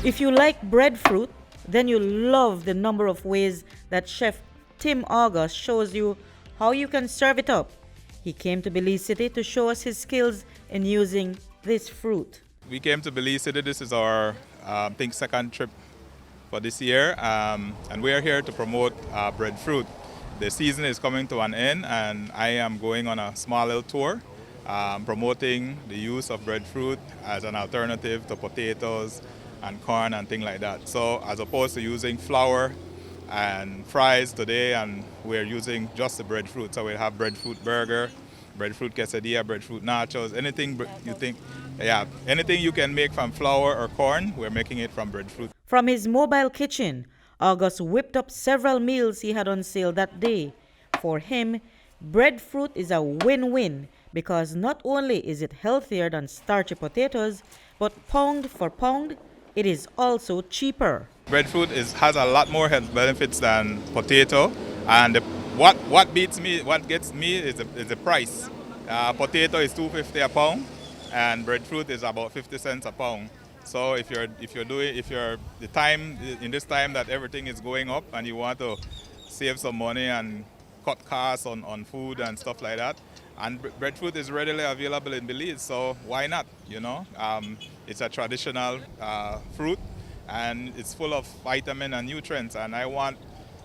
If you like breadfruit, then you'll love the number of ways that Chef Tim August shows you how you can serve it up. He came to Belize City to show us his skills in using this fruit. We came to Belize City. This is our, second trip for this year, and we are here to promote breadfruit. The season is coming to an end, and I am going on a small little tour promoting the use of breadfruit as an alternative to potatoes and corn and things like that. So as opposed to using flour and fries today, and we're using just the breadfruit. So we'll have breadfruit burger, breadfruit quesadilla, breadfruit nachos, anything anything you can make from flour or corn, we're making it from breadfruit. From his mobile kitchen, August whipped up several meals he had on sale that day. For him, breadfruit is a win-win because not only is it healthier than starchy potatoes, but pound for pound, it is also cheaper. Breadfruit has a lot more health benefits than potato, and what gets me is the price. Potato is $2.50 a pound, and breadfruit is about 50 cents a pound. So if you're in this time that everything is going up and you want to save some money and cut costs on food and stuff like that, and breadfruit is readily available in Belize, so why not? It's a traditional fruit, and it's full of vitamin and nutrients, and I want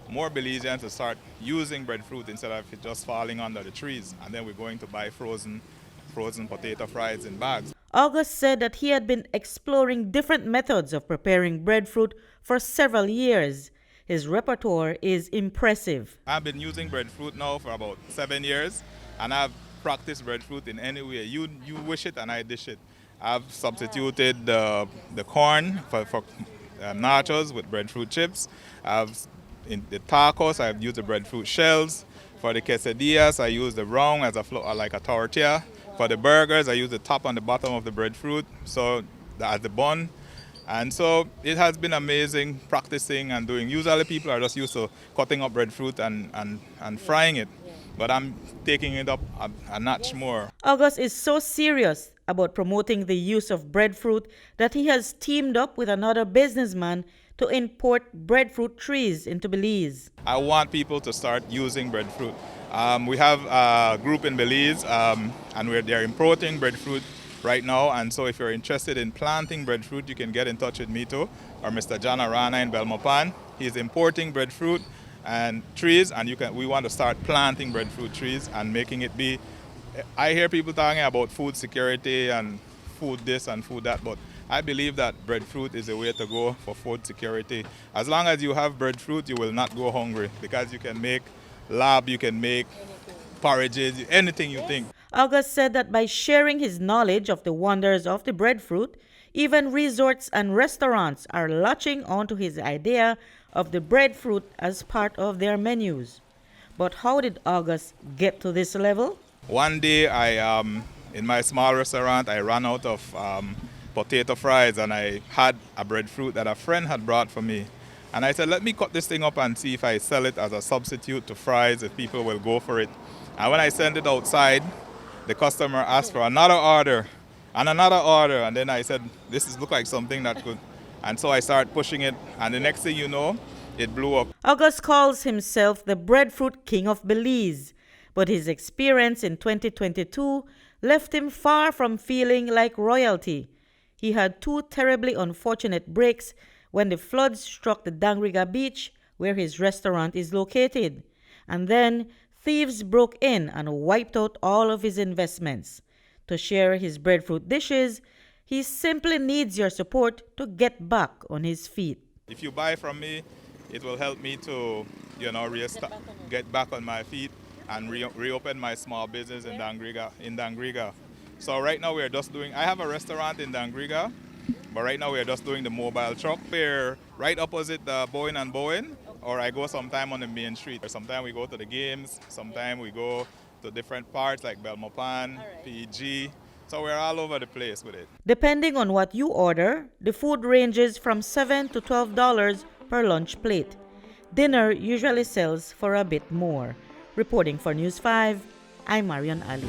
more Belizeans to start using breadfruit instead of it just falling under the trees, and then we're going to buy frozen potato fries in bags. August said that he had been exploring different methods of preparing breadfruit for several years. His repertoire is impressive. I've been using breadfruit now for about 7 years, and I've practiced breadfruit in any way. You wish it and I dish it. I've substituted the corn for nachos with breadfruit chips. In the tacos, I've used the breadfruit shells. For the quesadillas, I use the round as like a tortilla. For the burgers, I use the top and the bottom of the breadfruit, so as the bun. And so it has been amazing practicing and doing. Usually people are just used to cutting up breadfruit and frying it, but I'm taking it up a notch more. August is so serious about promoting the use of breadfruit that he has teamed up with another businessman to import breadfruit trees into Belize. I want people to start using breadfruit. We have a group in Belize, and they're importing breadfruit right now. And so if you're interested in planting breadfruit, you can get in touch with me too, or Mr. John Arana in Belmopan. He's importing breadfruit and trees, and we want to start planting breadfruit trees and making it be. I hear people talking about food security and food this and food that, but I believe that breadfruit is the way to go for food security. As long as you have breadfruit, you will not go hungry, because you can make you can make porridges, anything you think. August said that by sharing his knowledge of the wonders of the breadfruit, even resorts and restaurants are latching onto his idea of the breadfruit as part of their menus. But how did August get to this level? One day, in my small restaurant, I ran out of potato fries, and I had a breadfruit that a friend had brought for me. And I said, let me cut this thing up and see if I sell it as a substitute to fries, if people will go for it. And when I sent it outside, the customer asked for another order and another order. And then I said, look like something that could. And so I started pushing it. And the next thing you know, it blew up. August calls himself the breadfruit king of Belize. But his experience in 2022 left him far from feeling like royalty. He had 2 terribly unfortunate breaks when the floods struck the Dangriga beach where his restaurant is located. And then thieves broke in and wiped out all of his investments. To share his breadfruit dishes, he simply needs your support to get back on his feet. If you buy from me, it will help me to, get back on my feet and reopen my small business in Dangriga. So right now I have a restaurant in Dangriga, but right now we are just doing the mobile truck. We're right opposite the Bowen and Bowen, or I go sometime on the main street. Sometimes we go to the games, sometimes we go to different parts like Belmopan, PG. So we're all over the place with it. Depending on what you order, the food ranges from $7 to $12 per lunch plate. Dinner usually sells for a bit more. Reporting for News 5, I'm Marion Ali.